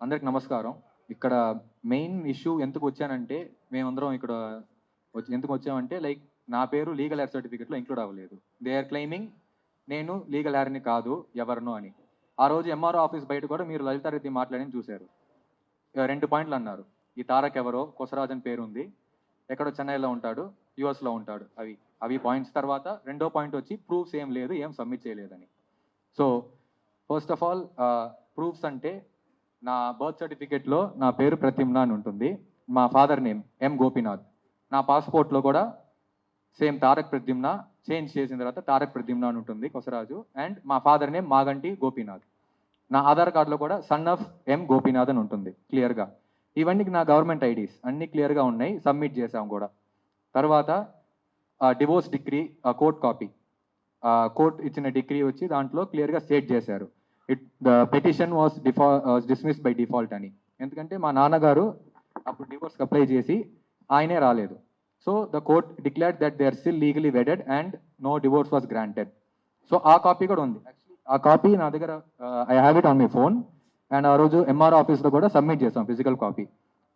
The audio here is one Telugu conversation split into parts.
అందరికి నమస్కారం. ఇక్కడ మెయిన్ ఇష్యూ ఎందుకు వచ్చానంటే, మేమందరం ఇక్కడ ఎందుకు వచ్చామంటే లైక్ నా పేరు లీగల్ హెయిర్ సర్టిఫికేట్‌లో ఇంక్లూడ్ అవ్వలేదు. దే ఆర్ క్లెయిమింగ్ నేను లీగల్ హెయిర్‌ని కాదు, ఎవరినో అని. ఆ రోజు ఎంఆర్ఓ ఆఫీస్ బయట కూడా మీరు లలితారెడ్డి మాట్లాడింది చూశారు. 2 పాయింట్లు అన్నారు. ఈ తారక్ ఎవరో కొసరాజు అని పేరుంది. ఎక్కడో చెన్నైలో ఉంటాడు, యూఎస్‌లో ఉంటాడు. అవి పాయింట్స్. తర్వాత రెండో పాయింట్ వచ్చి ప్రూఫ్స్ ఏం లేదు, ఏం సబ్మిట్ చేయలేదని. So first of all proofs అంటే నా బర్త్ సర్టిఫికేట్లో నా పేరు ప్రతిమ్నా అని ఉంటుంది. మా ఫాదర్ నేమ్ ఎం గోపీనాథ్. నా పాస్పోర్ట్లో కూడా సేమ్ తారక్ ప్రద్యుమ్న, చేంజ్ చేసిన తర్వాత తారక్ ప్రద్యుమ్న అని ఉంటుంది కొసరాజు. అండ్ మా ఫాదర్ నేమ్ మాగంటి గోపీనాథ్. నా ఆధార్ కార్డులో కూడా సన్ ఆఫ్ ఎం గోపీనాథ్ అని ఉంటుంది క్లియర్గా. ఇవన్నీ నా గవర్నమెంట్ ఐడీస్ అన్నీ క్లియర్గా ఉన్నాయి, సబ్మిట్ చేసాం కూడా. తర్వాత divorce degree court copy, court ఇచ్చిన డిగ్రీ వచ్చి దాంట్లో క్లియర్గా స్టేట్ చేశారు, the petition was dismissed by default అని. ఎందుకంటే మా నాన్నగారు అప్పుడు డివోర్స్కి అప్లై చేసి ఆయనే రాలేదు. So the court declared that they are still legally wedded and no divorce was granted. So ఆ కాపీ కూడా ఉంది. ఆ కాపీ నా దగ్గర, I have it on my phone. And ఆ రోజు ఎంఆర్ఓ ఆఫీస్లో కూడా సబ్మిట్ చేసాం ఫిజికల్ కాపీ.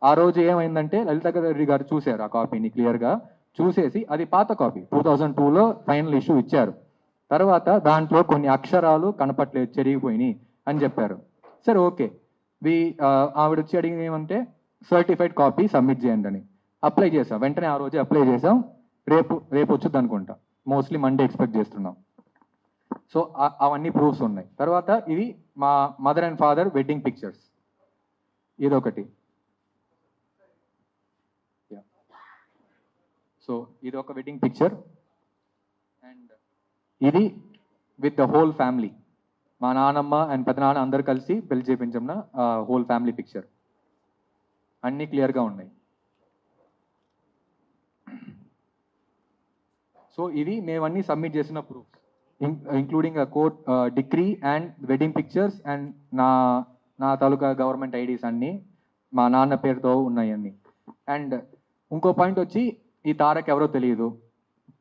ఆ రోజు ఏమైందంటే లలిత రెడ్డి గారు చూశారు ఆ కాపీని క్లియర్గా. చూసేసి అది పాత కాపీ 2002లో ఫైనల్ ఇష్యూ ఇచ్చారు. తర్వాత దాంట్లో కొన్ని అక్షరాలు కనపట్లేదు, చెరిగిపోయినాయి అని చెప్పారు. సరే ఓకే, ఆవిడ వచ్చి అడిగింది ఏమంటే సర్టిఫైడ్ కాపీ సబ్మిట్ చేయండి అని. అప్లై చేసాం, వెంటనే ఆ రోజే అప్లై చేసాం. రేపు వచ్చుద్ది అనుకుంటా, మోస్ట్లీ మండే ఎక్స్పెక్ట్ చేస్తున్నాం. సో అవన్నీ ప్రూఫ్స్ ఉన్నాయి. తర్వాత ఇవి మా mother and father wedding pictures, ఇదొకటి. సో ఇది ఒక వెడ్డింగ్ పిక్చర్. అండ్ ఇది విత్ ద హోల్ ఫ్యామిలీ, మా నాన్నమ్మ అండ్ పెద్దనాన్న అందరు కలిసి పెళ్లి చేయించంన హోల్ ఫ్యామిలీ పిక్చర్. అన్నీ క్లియర్గా ఉన్నాయి. సో ఇది మేమన్నీ సబ్మిట్ చేసిన proofs, including court degree and wedding pictures and నా తాలూకా గవర్నమెంట్ ఐడీస్ అన్నీ మా నాన్న పేరుతో ఉన్నాయి అన్నీ. అండ్ ఇంకో పాయింట్ వచ్చి ఈ తారక్ ఎవరో తెలియదు,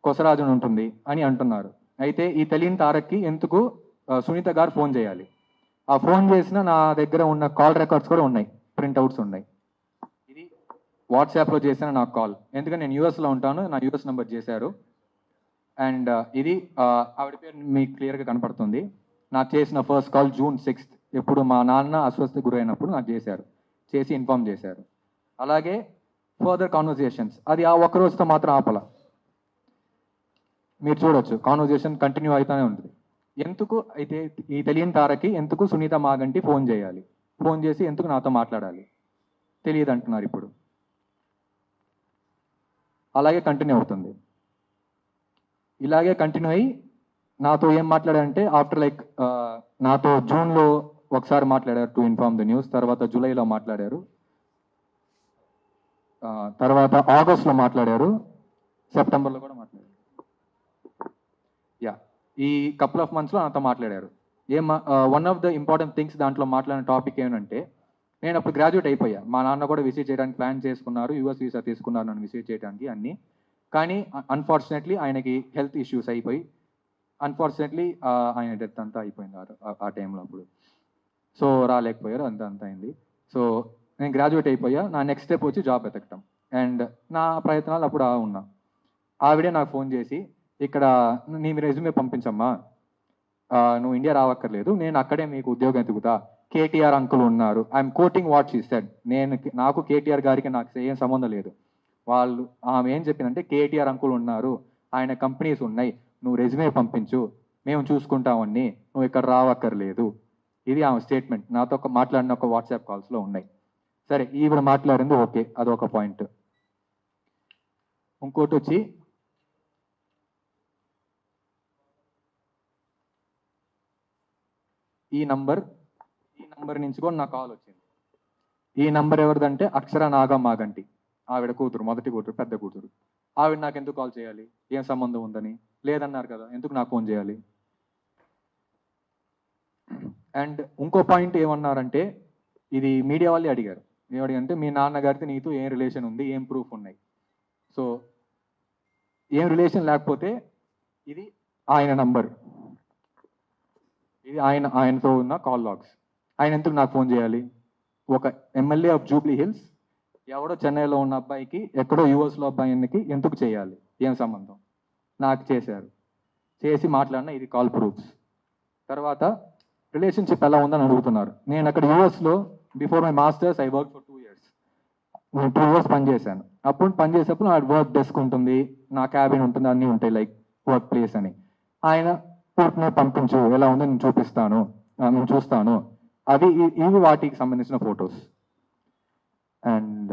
కొసరాజు ఉంటుంది అని అంటున్నారు. అయితే ఈ తెలియని తారక్కి ఎందుకు సునీత గారు ఫోన్ చేయాలి? ఆ ఫోన్ చేసిన నా దగ్గర ఉన్న కాల్ రికార్డ్స్ కూడా ఉన్నాయి, ప్రింట్అవుట్స్ ఉన్నాయి. ఇది వాట్సాప్లో చేసిన నాకు కాల్, ఎందుకంటే నేను యూఎస్లో ఉంటాను, నా యూఎస్ నెంబర్ చేశారు. అండ్ ఇది ఆవిడ పేరు మీకు క్లియర్గా కనపడుతుంది. నాకు చేసిన ఫస్ట్ కాల్ June 6th, ఎప్పుడు మా నాన్న అస్వస్థ గురైనప్పుడు నాకు చేసి ఇన్ఫామ్ చేశారు. అలాగే ఫర్దర్ కాన్వర్జేషన్స్, అది ఆ ఒక్క రోజుతో మాత్రం ఆపల. మీరు చూడొచ్చు కాన్వర్జేషన్ కంటిన్యూ అవుతూనే ఉంటుంది. ఎందుకు అయితే ఈ తెలియని తారకి ఎందుకు సునీత మాగంటి ఫోన్ చేయాలి, ఫోన్ చేసి ఎందుకు నాతో మాట్లాడాలి తెలియదు అంటున్నారు ఇప్పుడు. అలాగే కంటిన్యూ అవుతుంది. ఇలాగే కంటిన్యూ అయ్యి నాతో ఏం మాట్లాడారంటే ఆఫ్టర్ లైక్ నాతో జూన్లో ఒకసారి మాట్లాడారు టు ఇన్ఫార్మ్ ద న్యూస్, తర్వాత జూలైలో మాట్లాడారు, తర్వాత ఆగస్ట్లో మాట్లాడారు, సెప్టెంబర్లో కూడా మాట్లాడారు. ఈ కపుల్ ఆఫ్ మంత్స్లో నాతో మాట్లాడారు. One of the important things దాంట్లో మాట్లాడిన టాపిక్ ఏమంటే, నేను అప్పుడు గ్రాడ్యుయేట్ అయిపోయా, మా నాన్న కూడా విజిట్ చేయడానికి ప్లాన్ చేసుకున్నారు, యూఎస్ వీసా తీసుకున్నారు నన్ను విజిట్ చేయడానికి అన్నీ. కానీ అన్ఫార్చునేట్లీ ఆయనకి హెల్త్ ఇష్యూస్ అయిపోయి అన్ఫార్చునేట్లీ ఆయన డెత్ అంతా అయిపోయింది ఆ టైంలో అప్పుడు. సో రాలేకపోయారు, అంతా అయింది. సో నేను గ్రాడ్యుయేట్ అయిపోయా, నా నెక్స్ట్ స్టెప్ వచ్చి జాబ్ వెతకటం. అండ్ నా ప్రయత్నాలు అప్పుడు ఉన్నా. ఆవిడే నాకు ఫోన్ చేసి, ఇక్కడ నీ రెజ్యూమే పంపించమ్మా, నువ్వు ఇండియా రావక్కర్లేదు, నేను అక్కడే మీకు ఉద్యోగం ఎదుగుతా, కేటీఆర్ అంకుల్ ఉన్నారు. I'm quoting what she said. నాకు కేటీఆర్ గారికి నాకు ఏం సంబంధం లేదు. ఆమె ఏం చెప్పిందంటే కేటీఆర్ అంకుల్ ఉన్నారు, ఆయన కంపెనీస్ ఉన్నాయి, నువ్వు రెజ్యూమే పంపించు, మేము చూసుకుంటామని, నువ్వు ఇక్కడ రావక్కర్లేదు. ఇది ఆమె స్టేట్మెంట్, నాతో మాట్లాడిన ఒక వాట్సాప్ కాల్స్లో ఉన్నాయి. సరే, ఈవిడ మాట్లాడింది ఓకే, అదొక పాయింట్. ఇంకోటి వచ్చి ఈ నంబర్ నుంచి కూడా నా కాల్ వచ్చింది. ఈ నంబర్ ఎవరిదంటే అక్షర నాగ మాగంటి, ఆవిడ కూతురు, మొదటి కూతురు, పెద్ద కూతురు. ఆవిడ నాకు ఎందుకు కాల్ చేయాలి, ఏం సంబంధం ఉందని? లేదన్నారు కదా, ఎందుకు నాకు ఫోన్ చేయాలి? అండ్ ఇంకో పాయింట్ ఏమన్నారంటే, ఇది మీడియా వాళ్ళే అడిగారు, ఏమడిగంటే మీ నాన్నగారికి నీతో ఏం రిలేషన్ ఉంది, ఏం ప్రూఫ్ ఉన్నాయి? సో ఏం రిలేషన్ లేకపోతే ఇది ఆయన నంబర్, ఇది ఆయనతో ఉన్న కాల్ లాగ్స్, ఆయన ఎందుకు నాకు ఫోన్ చేయాలి? ఒక ఎమ్మెల్యే ఆఫ్ జూబ్లీ హిల్స్ ఎవడో చెన్నైలో ఉన్న అబ్బాయికి ఎక్కడో యూఎస్లో అబ్బాయికి ఎందుకు చేయాలి, ఏం సంబంధం? నాకు చేశారు, చేసి మాట్లాడిన ఇది కాల్ ప్రూఫ్స్. తర్వాత రిలేషన్షిప్ ఎలా ఉందని అడుగుతున్నారు. నేను అక్కడ యూఎస్లో before my masters I work for 2 years. నేను 2 years పనిచేశాను. అప్పుడు పనిచేసేప్పుడు నా వర్క్ డెస్క్ ఉంటుంది, నా క్యాబిన్ ఉంటుంది, అన్నీ ఉంటాయి లైక్ వర్క్ ప్లేస్ అని. ఆయన పూర్తిని పంపించు, ఎలా ఉందో నేను చూపిస్తాను, నేను చూస్తాను. అవి ఇవి వాటికి సంబంధించిన ఫొటోస్. అండ్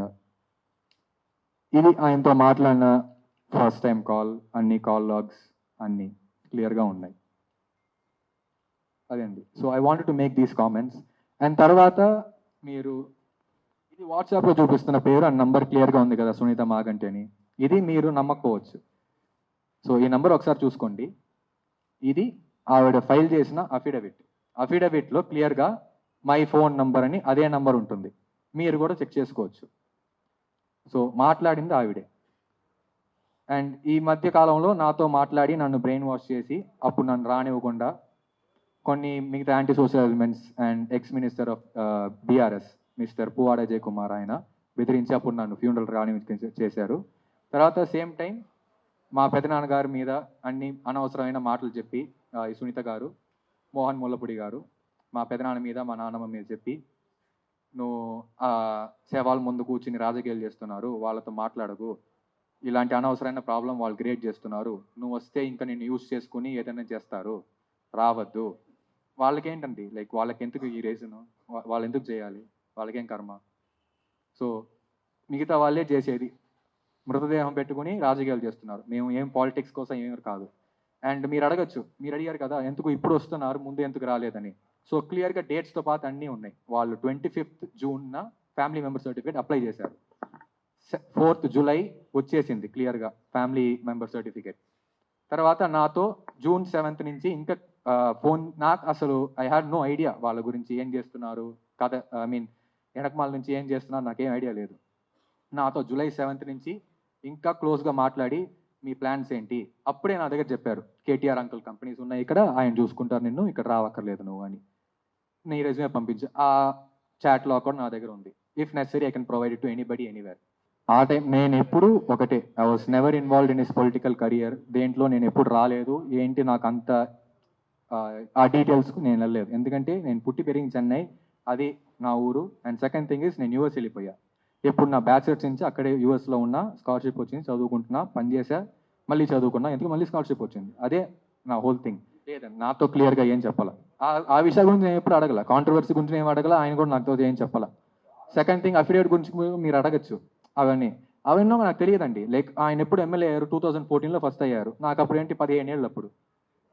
ఇది ఆయనతో మాట్లాడిన ఫస్ట్ టైం కాల్, అన్ని కాల్ లాగ్స్ అన్నీ క్లియర్గా ఉన్నాయి. అదే అండి. So I wanted to make these comments. And తర్వాత మీరు ఇది వాట్సాప్లో చూపిస్తున్న పేరు అండ్ నంబర్ క్లియర్గా ఉంది కదా, సునీత మాగంటి అని. ఇది మీరు నమ్మకపోవచ్చు. సో ఈ నంబర్ ఒకసారి చూసుకోండి. ఇది ఆవిడ ఫైల్ చేసిన అఫిడవిట్. అఫిడవిట్లో క్లియర్గా మై ఫోన్ నంబర్ అని అదే నంబర్ ఉంటుంది, మీరు కూడా చెక్ చేసుకోవచ్చు. సో మాట్లాడింది ఆవిడే. అండ్ ఈ మధ్య కాలంలో నాతో మాట్లాడి నన్ను బ్రెయిన్ వాష్ చేసి అప్పుడు నన్ను రానివ్వకుండా కొన్ని మిగతా anti social elements and ex minister of BRS mister Puvvada Ajay Kumar ఆయన బెదిరించి అప్పుడు నన్ను ఫ్యూనరల్ రాని చేశారు. తర్వాత సేమ్ టైం మా పెదనాన్నగారి మీద అన్ని అనవసరమైన మాటలు చెప్పి ఈ సునీత గారు, మోహన్ ముల్లపూడి గారు మా పెదనాన్న మీద మా నాన్నమ్మ మీద చెప్పి, నువ్వు సేవాల ముందు కూర్చుని రాజకీయాలు చేస్తున్నారు, వాళ్ళతో మాట్లాడకు, ఇలాంటి అనవసరమైన ప్రాబ్లం వాళ్ళు క్రియేట్ చేస్తున్నారు, నువ్వు వస్తే ఇంకా నేను యూజ్ చేసుకుని ఏదైనా చేస్తారు, రావద్దు. వాళ్ళకేంటండి లైక్ వాళ్ళకి ఎందుకు ఈ రీజను, వాళ్ళు ఎందుకు చేయాలి, వాళ్ళకేం కర్మ? సో మిగతా వాళ్ళే చేసేది మృతదేహం పెట్టుకుని రాజకీయాలు చేస్తున్నారు. మేము ఏం పాలిటిక్స్ కోసం ఏమి కాదు. అండ్ మీరు అడగచ్చు, మీరు అడిగారు కదా ఎందుకు ఇప్పుడు వస్తున్నారు ముందు ఎందుకు రాలేదని. సో క్లియర్గా డేట్స్తో పాటు అన్నీ ఉన్నాయి. వాళ్ళు 25th జూన్న ఫ్యామిలీ మెంబర్ సర్టిఫికేట్ అప్లై చేశారు. 4th జూలై వచ్చేసింది క్లియర్గా ఫ్యామిలీ మెంబర్ సర్టిఫికేట్. తర్వాత నాతో June 7th నుంచి ఇంకా ఫోన్, నాకు అసలు ఐ హ్యాడ్ నో ఐడియా వాళ్ళ గురించి ఏం చేస్తున్నారు, కథ ఐ మీన్ వెనకమాల నుంచి ఏం చేస్తున్నారు నాకేం ఐడియా లేదు. నాతో July 7th నుంచి ఇంకా క్లోజ్గా మాట్లాడి మీ ప్లాన్స్ ఏంటి, అప్పుడే నా దగ్గర చెప్పారు, కేటీఆర్ అంకుల్ కంపెనీస్ ఉన్నాయి ఇక్కడ, ఆయన చూసుకుంటారు నిన్ను, ఇక్కడ రావక్కర్లేదు నువ్వు అని. నీ రెజ్యూమే పంపించు. ఆ చాట్ లో కూడా నా దగ్గర ఉంది. If necessary I can provide it to anybody anywhere. ఆ టైం నేను ఎప్పుడు ఒకటే, I was never involved in his political career. దేంట్లో నేను ఎప్పుడు రాలేదు, ఏంటి నాకు అంత ఆ డీటెయిల్స్కు నేను వెళ్ళలేదు. ఎందుకంటే నేను పుట్టి పెరిగిన చెన్నై, అది నా ఊరు. అండ్ సెకండ్ థింగ్ ఇస్ నేను యూఎస్ వెళ్ళిపోయా. ఇప్పుడు నా బ్యాచిలర్స్ నుంచి అక్కడే యూఎస్లో ఉన్న, స్కాలర్షిప్ వచ్చింది, చదువుకుంటున్నా, పనిచేసా, మళ్ళీ చదువుకున్నా, ఎందుకు మళ్ళీ స్కాలర్షిప్ వచ్చింది. అదే నా హోల్ థింగ్. లేదండి నాతో క్లియర్గా ఏం చెప్పాల, ఆ విషయాల గురించి నేను ఎప్పుడు అడగల, కాంట్రవర్సీ గురించి నేను అడగల, ఆయన కూడా నాతో ఏం చెప్పాల. సెకండ్ థింగ్ అఫిడేవిట్ గురించి మీరు అడగచ్చు, అవన్నీ నాకు తెలియదండి. లైక్ ఆయన ఎప్పుడు ఎమ్మెల్యే అయ్యారు, 2014లో ఫస్ట్ అయ్యారు, నాకు అప్పుడు ఏంటి 15 ఏళ్ళప్పుడు.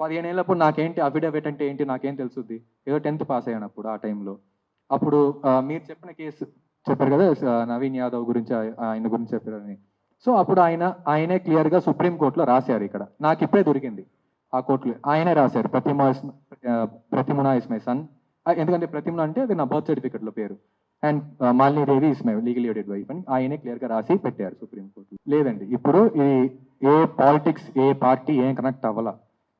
15 ఏళ్ళప్పుడు నాకేంటి అఫిడవిట్ అంటే ఏంటి నాకేం తెలుసుద్ది, ఏదో 10th పాస్ అయ్యానప్పుడు ఆ టైంలో. అప్పుడు మీరు చెప్పిన కేసు చెప్పారు కదా, నవీన్ యాదవ్ గురించి, ఆయన గురించి చెప్పారని. సో అప్పుడు ఆయనే క్లియర్గా సుప్రీంకోర్టులో రాశారు. ఇక్కడ నాకు ఇప్పుడే దొరికింది ఆ కోర్టులో, ఆయనే రాశారు, ప్రతిమున ఇస్ మై సన్. ఎందుకంటే ప్రతిమున అంటే అది నా బర్త్ సర్టిఫికెట్లో పేరు. And Malini Devi is my legal aided wife అని ఆయనే క్లియర్గా రాసి పెట్టారు సుప్రీంకోర్టులో. లేదండి ఇప్పుడు ఇది ఏ పాలిటిక్స్, ఏ పార్టీ ఏం కనెక్ట్ అవ్వాల.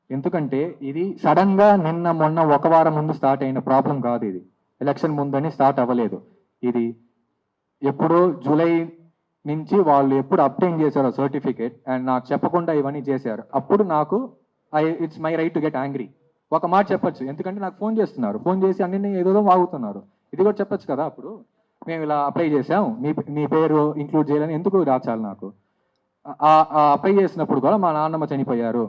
ఎందుకంటే ఇది సడన్ గా నిన్న మొన్న ఒక వారం ముందు స్టార్ట్ అయిన ప్రాబ్లం కాదు. ఇది ఎలక్షన్ ముందని స్టార్ట్ అవ్వలేదు. ఇది ఎప్పుడో జూలై నుంచి వాళ్ళు ఎప్పుడు అప్టైన్ చేశారో సర్టిఫికేట్, అండ్ నాకు చెప్పకుండా ఇవన్నీ చేశారు. అప్పుడు నాకు it's my right to get angry. ఒక మాట చెప్పొచ్చు, ఎందుకంటే నాకు ఫోన్ చేస్తున్నారు, ఫోన్ చేసి అన్ని ఏదో వాగుతున్నారు. ఇది కూడా చెప్పొచ్చు కదా, అప్పుడు మేము ఇలా అప్లై చేసాం, మీ పేరు ఇంక్లూడ్ చేయాలని ఎందుకు రాచాలి నాకు. అప్లై చేసినప్పుడు కూడా మా నాన్నమ్మ చనిపోయారు,